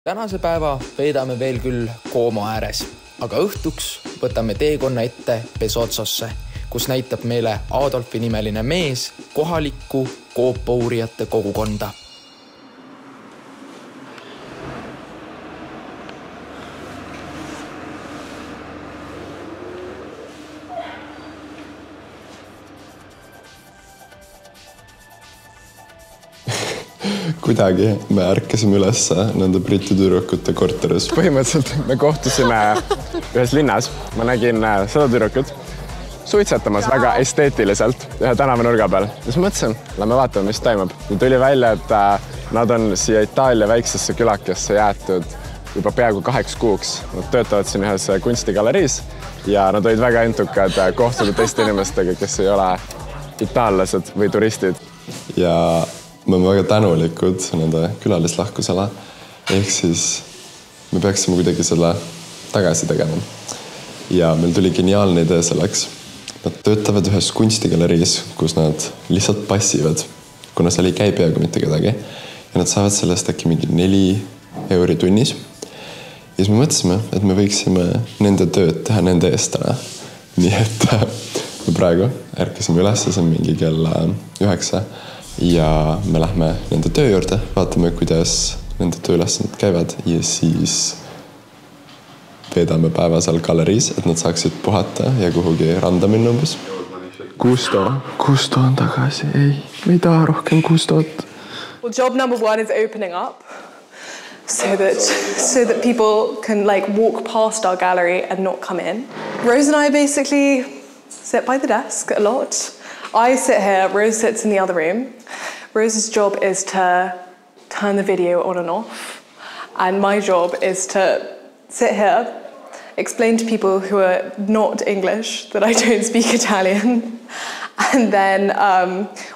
Tänase päeva veedame veel küll Como ääres, aga õhtuks võtame teekonna ette Bezotsosse, kus näitab meile Adolfi nimeline mees kohalikku koopauurijate kogukonda. Kuidagi me ärkasime üles nende briti tüdrukute korteris. Põhimõtteliselt me kohtusime ühes linnas. Ma nägin seda tüdrukut suitsetamas väga esteetiliselt ühe tänavanurga peal. Ja siis mõtlesin, lähme vaatame, mis toimub. Ja tuli välja, et nad on siia Itaalia väiksesse külakesse jäetud juba peaaegu 8 kuuks. Nad töötavad siin ühes kunstigaleriis ja nad olid väga entukad kohtuda teiste inimestega, kes ei ole itaallased või turistid. Ja me oleme väga tänulikud nende külalislahkusele, ehk siis me peaksime kuidagi selle tagasi tegema. Ja meil tuli geniaalne idee selleks. Nad töötavad ühes kunstigaleriis, kus nad lihtsalt passivad, kuna seal ei käi peaaegu mitte kedagi. Ja nad saavad sellest äkki mingi 4 euri tunnis. Ja siis me mõtlesime, et me võiksime nende tööd teha nende eest täna. Nii et me praegu ärkasime üles, see on mingi kell 9. Ja me lähme nende töö juurde, vaatame, kuidas nende tööülesanded käivad ja siis veedame päeva seal galeriis, et nad saaksid puhata ja kuhugi randa minna umbes. Kusto on tagasi. Ei, me ei taha rohkem Kustot. Well, job number 1 is opening up so that people can walk past our gallery and not come in. Rose and I basically sit by the desk a lot. I sit here, Rose sits in the other room. Rose's job is to turn the video on and off. And my job is to sit here, explain to people who are not English that I don't speak Italian. And then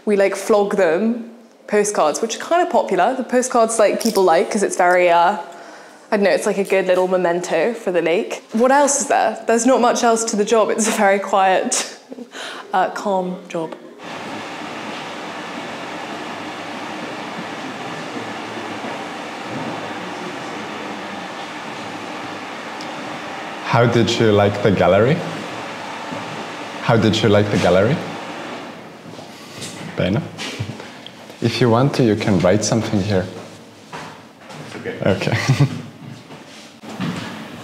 we flog them postcards, which are kind of popular. The postcards people because it's very, I don't know, it's like a good little memento for the lake. What else is there? There's not much else to the job. It's a very quiet, calm job. How did you like the gallery? Bene. If you want to, you can write something here. Okay.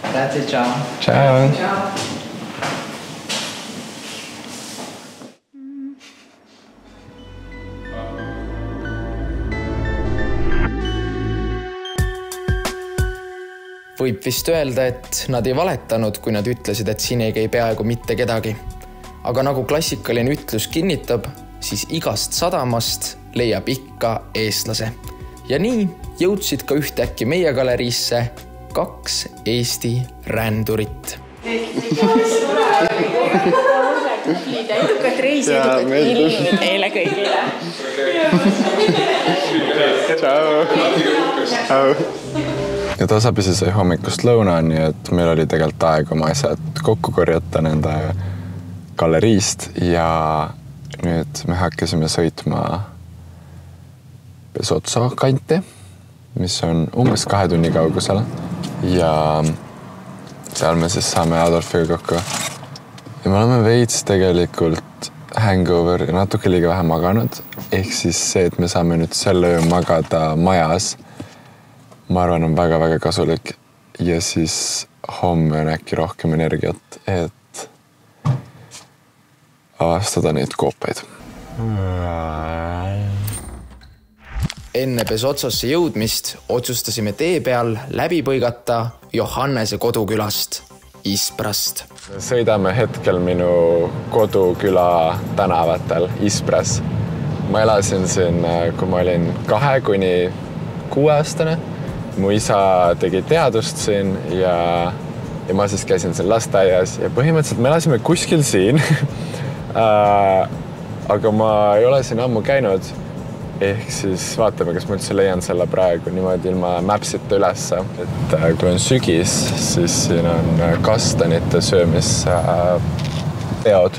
That's it, ciao. Ciao. Ciao. Võib vist öelda, et nad ei valetanud, kui nad ütlesid, et siin ei käi peaaegu mitte kedagi. Aga nagu klassikaline ütlus kinnitab, siis igast sadamast leiab ikka eestlase. Ja nii jõudsid ka ühtäkki meie galeriisse 2 Eesti rändurit. Edukat reisi, edukat ilmi teile kõigile. Ciao. Ja tasapisi sai hommikust lõunani, et meil oli tegelikult aeg oma asjad kokku korjata nende galeriist ja nüüd me hakkasime sõitma Bezotso kanti, mis on umbes 2 tunni kaugusel ja seal me siis saame Adolfiga kokku. Ja me oleme veits tegelikult hangover ja natuke liiga vähe maganud, ehk siis see, et me saame nüüd selle öö magada majas, ma arvan, on väga-väga kasulik ja siis homme on äkki rohkem energiat, et avastada neid koopaid. Enne Bezotsosse jõudmist otsustasime tee peal läbi põigata Johannese kodukülast, Isprast. Sõidame hetkel minu koduküla tänavatel Ispras. Ma elasin siin, kui ma olin 2–6 aastane. Mu isa tegi teadust siin ja ma siis käisin siin lasteaias ja põhimõtteliselt me elasime kuskil siin, aga ma ei ole siin ammu käinud, ehk siis vaatame, kas ma üldse leian selle praegu niimoodi ilma Mapsita ülesse. Et kui on sügis, siis siin on kastanite söömisteod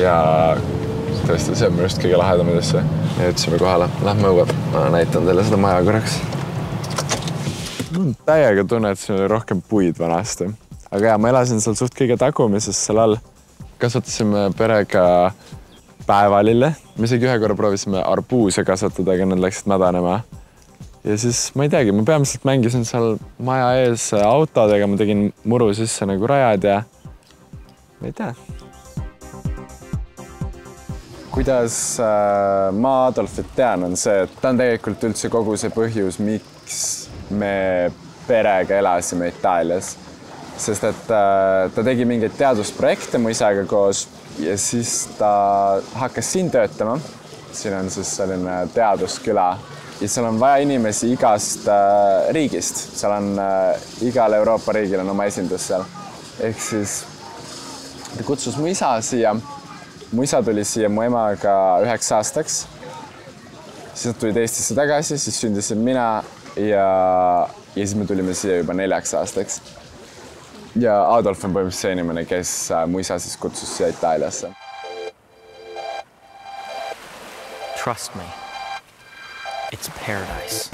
ja tõesti, see on minu just kõige lahedamad asja. Ja ütlesime kohale, lähme õue, ma näitan teile seda maja korraks. Täiega tunne, et siin oli rohkem puid vanasti. Aga ja, ma elasin seal suht kõige tagumises seal all. Kasvatasime perega päevalille. Me isegi ühe korra proovisime arbuuse kasvatada, aga nad läksid mädanema. Ja siis ma ei teagi, ma peamiselt mängisin seal maja ees autodega, ma tegin muru sisse nagu rajad ja ma ei tea. Kuidas ma Adolfit tean, on see, et ta on tegelikult üldse kogu see põhjus, miks me perega elasime Itaalias. Sest et ta tegi mingeid teadusprojekte mu isaga koos ja siis ta hakkas siin töötama. Siin on siis selline teadusküla ja seal on vaja inimesi igast riigist. Seal on igal Euroopa riigil on oma esindus seal. Ehk siis ta kutsus mu isa siia. Mu isa tuli siia mu emaga 9 aastaks. Siis nad tulid Eestisse tagasi, siis sündisin mina ja siis me tulime siia juba 4 aastaks. Ja Adolf on põhimõtteliselt see inimene, kes mu isa siis kutsus siia Itaaliasse. Trust me, it's paradise.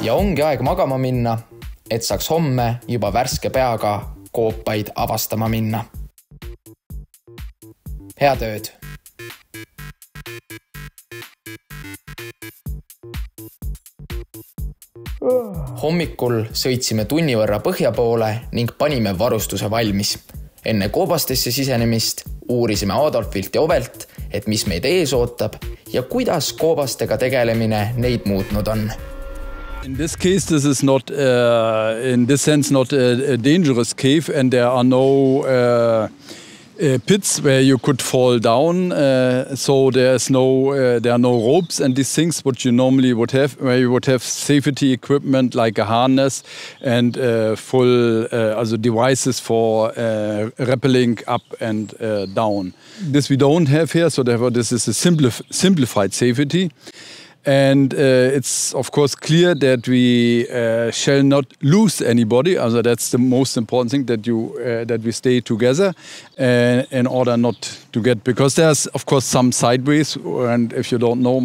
Ja ongi aeg magama minna, et saaks homme juba värske peaga koopaid avastama minna. Head ööd! Hommikul sõitsime tunni võrra põhja poole ning panime varustuse valmis. Enne koobastesse sisenemist uurisime Adolfilt ja Ovelt, et mis meid ees ootab ja kuidas koobastega tegelemine neid muutnud on. In this case, this is not, in this sense, not a dangerous cave, and there are no pits where you could fall down. So there are no ropes and these things what you normally would have, where you would have safety equipment like a harness and full devices for rappelling up and down. This we don't have here, so therefore this is a simplified safety. And it's of course clear that we shall not lose anybody. Also, that's the most important thing, that we stay together in order not to get, because there's of course some sideways, and if you don't know,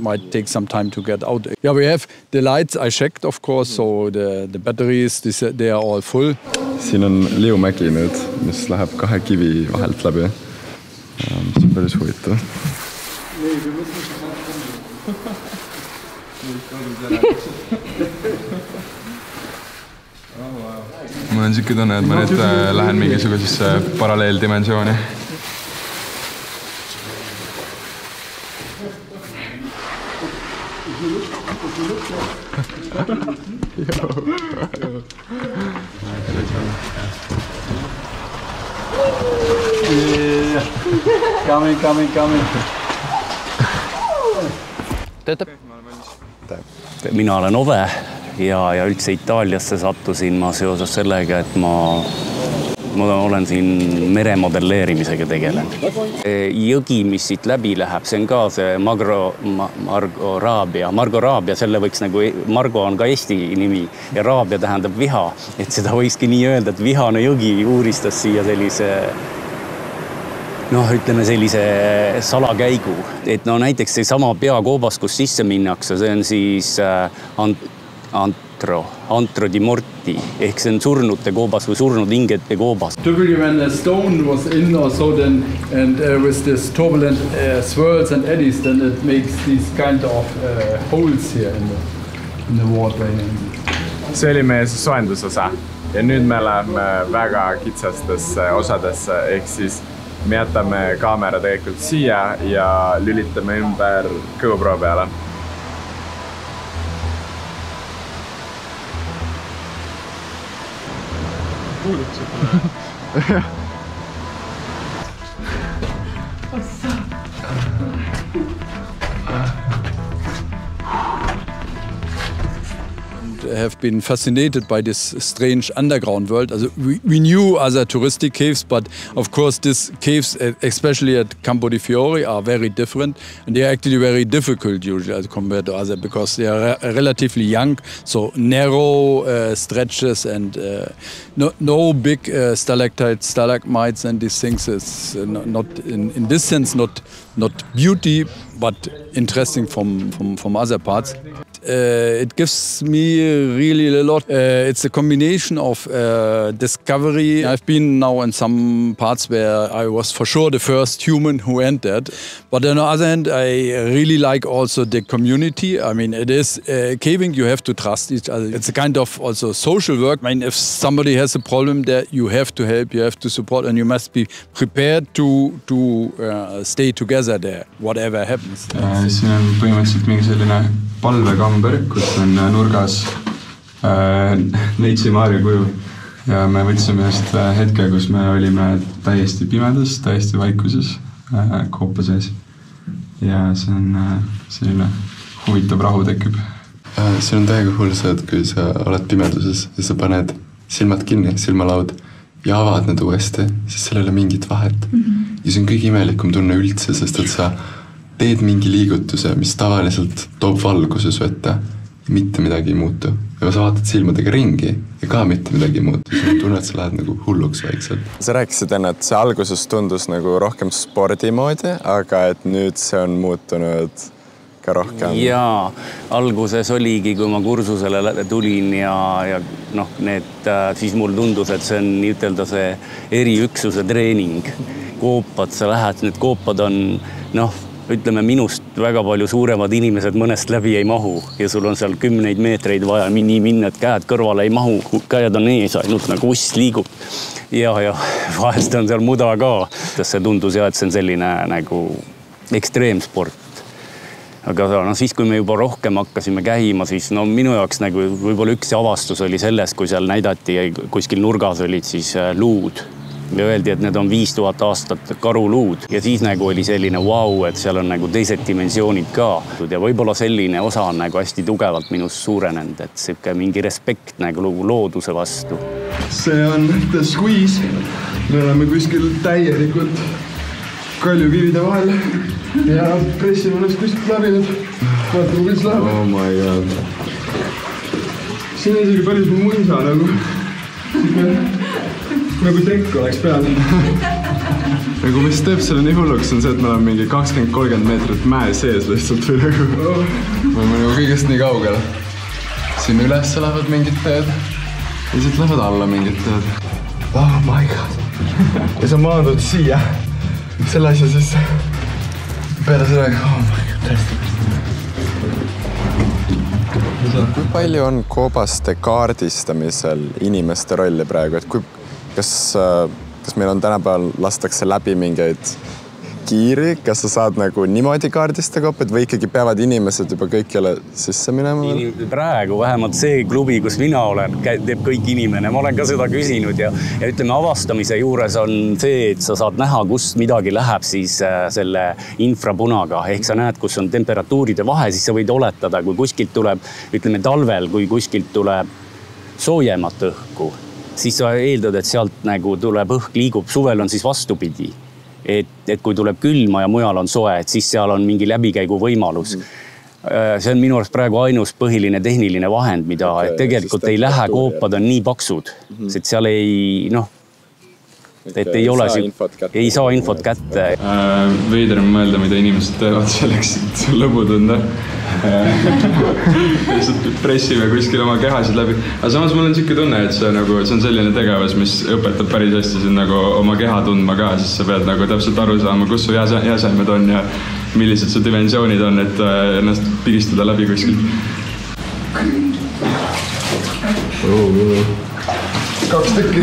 might take some time to get out. Yeah, we have the lights. I checked, of course, so the batteries they are all full. Siin on Liumägi nüüd, mis läheb 2 kivi vahelt läbi. See on päris huvitav. Mul on siuke tunne, et ma nüüd lähen mingisugusesse paralleeldimensiooni. Coming. Töötab? Mina olen Ove ja üldse Itaaliasse sattusin ma seoses sellega, et ma olen siin meremodelleerimisega tegelen. Jõgi, mis siit läbi läheb, see on ka see Margo Raabia, selle võiks nagu, Margo on ka eesti nimi ja Raabia tähendab viha, et seda võikski nii öelda, et vihane jõgi uuristas siia sellise ütleme sellise salakäigu, et näiteks see sama peakoobas, kus sisse minnakse, see on siis antro di morti, ehk see on surnute koobas või surnud ingete koobas. Typically when a stone was in or so then, and with this turbulent swirls and eddies, then it makes these kind of holes here in the water. See oli meie soendusosa ja nüüd me läheme väga kitsastesse osadesse, ehk siis me jätame kaamera tegelikult siia ja lülitame ümber GoPro peale. have been fascinated by this strange underground world. Also we knew other touristic caves, but of course these caves, especially at Campo di Fiori, are very different, and they are actually very difficult usually compared to other because they are relatively young, so narrow stretches and no big stalactites, stalagmites, and these things. It's not in this sense not beauty, but interesting from other parts. It gives me really a lot. It's a combination of discovery. I've been now in some parts where I was for sure the first human who entered. But on the other hand, I really like also the community. I mean, it is caving, you have to trust each other. It's a kind of also social work. I mean, if somebody has a problem there, you have to help, you have to support, and you must be prepared to stay together there, whatever happens. Siin on põhimõtteliselt mingi selline palvekamber, kus on nurgas Neitsi Maarja kuju. Ja me võtsime just hetke, kus me olime täiesti pimedas, täiesti vaikuses koopa sees. Ja see on selline huvitav rahu tekib. See on täiega hull see, et kui sa oled pimeduses ja sa paned silmad kinni, silmalaud ja avad need uuesti, siis sellel ei ole mingit vahet. Ja see on kõige imelikum tunne üldse, sest et sa teed mingi liigutuse, mis tavaliselt toob valguse su ette ja mitte midagi ei muutu. Ja sa vaatad silmadega ringi ja ka mitte midagi ei muutu. Sa tunned, et sa lähed nagu hulluks vaikselt. Sa rääkisid enne, et see alguses tundus nagu rohkem spordi moodi, aga et nüüd see on muutunud ka rohkem. Jaa, alguses oligi, kui ma kursusele tulin ja siis mul tundus, et see on ütelda see eriüksuse treening. Koopad, sa lähed, need koopad on, ütleme, minust väga palju suuremad inimesed mõnest läbi ei mahu ja sul on seal 10 meetreid vaja nii minna, et käed kõrvale ei mahu, käed on ees ainult nagu uss liigub. Ja vahest on seal muda ka. See tundus et see on selline nagu ekstreemsport. Aga siis, kui me juba rohkem hakkasime käima, siis minu jaoks nagu võib-olla üks avastus oli selles, kui seal näidati kuskil nurgas olid siis luud. Ja öeldi, et need on 5000 aastat karuluud. Ja siis nagu oli selline et seal on nagu teised dimensioonid ka. Ja võib-olla selline osa on nagu hästi tugevalt minust suurenenud, et see mingi respekt nagu looduse vastu. See on The Squeeze. Me oleme kuskil täielikult kaljukivide vahel ja pressime ennast kuskilt läbi nüüd. Vaatame, kuidas läheb. Oh my god. Siin on isegi päris muisa nagu tekk oleks peal. Nagu mis teeb selle nii hulluks on see, et me oleme mingi 20-30 meetrit mäe sees lihtsalt või nagu. Me oleme nagu kõigest nii kaugel. Siin üles lähevad mingid teed ja siit lähevad alla mingid teed. Oh my god. Ja sa maandud siia selle asja sisse. Peale sellega, oh my god, täiesti. Kui palju on koobaste kaardistamisel inimeste rolli praegu? Et kas meil on tänapäeval lastakse läbi mingeid kiiri? Kas sa saad nagu niimoodi kaardista koopad või ikkagi peavad inimesed juba kõik jälle sisse minema? Praegu vähemalt see klubi, kus mina olen, teeb kõik inimene. Ma olen ka seda küsinud ja ütleme avastamise juures on see, et sa saad näha, kus midagi läheb siis selle infrapunaga. Ehk sa näed, kus on temperatuuride vahe, siis sa võid oletada, kui kuskilt tuleb, ütleme talvel, kui kuskilt tuleb soojemat õhku, siis sa eeldad, et sealt nagu tuleb õhk liigub. Suvel on siis vastupidi. Et kui tuleb külma ja mujal on soe, et siis seal on mingi läbikäigu võimalus. See on minu arust praegu ainus põhiline tehniline vahend, mida tegelikult ei lähe, koopad on nii paksud, et seal ei ole ei saa infot kätte. Veider on mõelda, mida inimesed teevad selleks, et lõbu tunda. Lihtsalt pressime kuskil oma kehasid läbi. Aga samas mul on siuke tunne, et see on selline tegevus, mis õpetab päris hästi siin nagu oma keha tundma ka, siis sa pead nagu täpselt aru saama, kus su jäsemed on ja millised su dimensioonid on, et ennast pigistada läbi kuskilt. 2 tükki.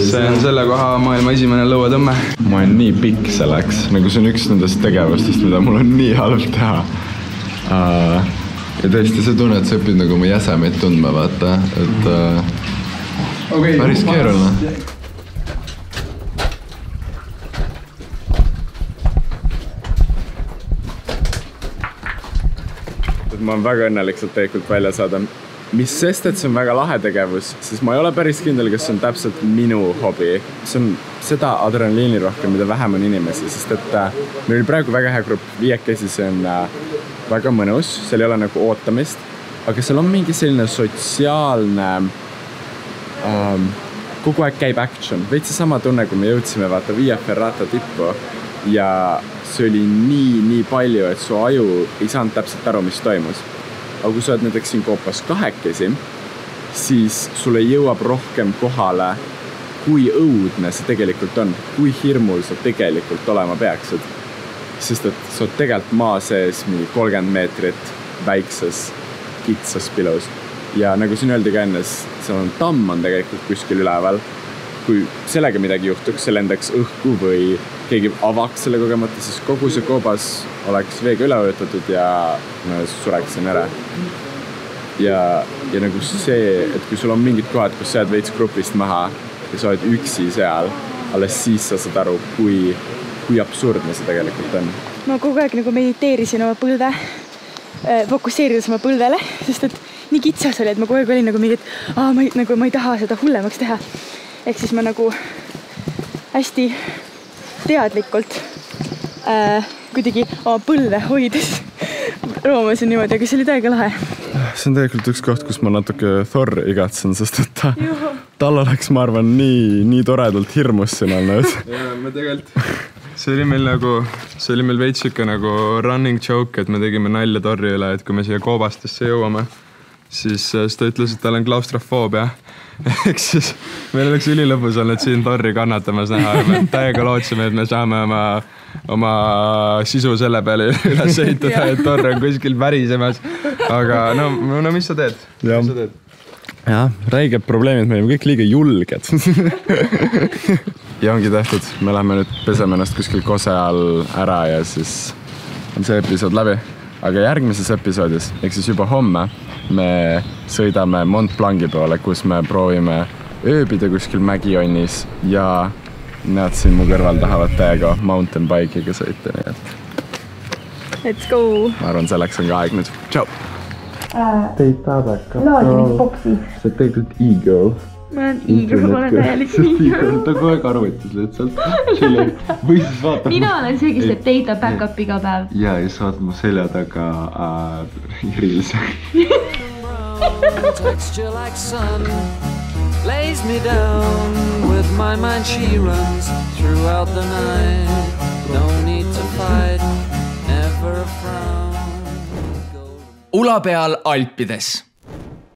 See on selle koha maailma esimene lõuatõmme. Ma olen nii pikk selleks, nagu see on üks nendest tegevustest, mida mul on nii halb teha. Ja tõesti see tunne, et sa õpid nagu oma jäsemeid tundma, vaata, et päris keeruline. Ma olen väga õnnelik sealt tegelikult välja saada. mis sest, et see on väga lahe tegevus, siis ma ei ole päris kindel, kas see on täpselt minu hobi. See on seda adrenaliini rohkem, mida vähem on inimesi, sest et meil oli praegu väga hea grupp, 5 see on väga mõnus, seal ei ole nagu ootamist, aga seal on mingi selline sotsiaalne, kogu aeg käib action. Veitsi sama tunne, kui me jõudsime vaata Via Ferrata tippu ja see oli nii palju, et su aju ei saanud täpselt aru, mis toimus. Aga kui sa oled näiteks siin Koopas 2, siis sulle jõuab rohkem kohale, kui õudne see tegelikult on, kui hirmul sa tegelikult olema peaksid. Sest et sa oled tegelikult maa sees mingi 30 meetrit väikses kitsas pilus. Ja nagu siin öeldi ka enne, seal on tamm on tegelikult kuskil üleval. Kui sellega midagi juhtuks, see lendaks õhku või keegi avaks selle kogemata, siis kogu see koobas oleks veega üle ujutatud ja me sureksin ära. Ja nagu see, et kui sul on mingid kohad, kus sa jääd veits grupist maha ja sa oled üksi seal, alles siis sa saad aru, kui absurdne see tegelikult on. Ma kogu aeg nagu mediteerisin oma põlve, fokusseerides oma põlvele, sest et nii kitsas oli, et ma kogu aeg olin nagu mingi, et ma ei taha seda hullemaks teha. Ehk siis ma nagu hästi teadlikult kuidagi oma põlve hoides roomasin niimoodi, aga see oli täiega lahe. See on tegelikult üks koht, kus ma natuke Thor igatsen, sest et tal oleks, ma arvan, nii toredalt hirmus siin olnud. Ja me tegelikult, see oli meil veits siuke nagu running joke, et me tegime nalja Thori üle, et kui me siia koobastesse jõuame, siis ta ütles, et tal on klaustrofoobia. Eks siis meil oleks ülilõbus olnud siin Thori kannatamas näha ja me täiega lootsime, et me saame oma sisu selle peale üles ehitada, et Thor on kuskil värisemas. Aga no mis sa teed? Ja, räiged probleemid, me olime kõik liiga julged. Ja ongi tehtud, me läheme nüüd peseme ennast kuskil kose all ära ja siis on see episood läbi. Aga järgmises episoodis, ehk siis juba homme, me sõidame Mont Blanc'i poole, kus me proovime ööbida kuskil mägionnis ja nad siin mu kõrval tahavad täiega mountain bike'iga sõita. Nii et let's go! Ma arvan, selleks on ka aeg nüüd. Tšau! Data backup. Laadi nüüd boksi. Sa oled tegelikult e-girl. Ma olen e-girl, ma olen täielik e-girl. Ta kogu aeg arvutis lihtsalt. Või siis vaata. Mina olen see, kes teeb data backup iga päev. Ja siis vaata mu selja taga Reelse. Texture like sun lays me down with my mind she runs throughout the night. No need to fight, never a frown. Ula peal Alpides.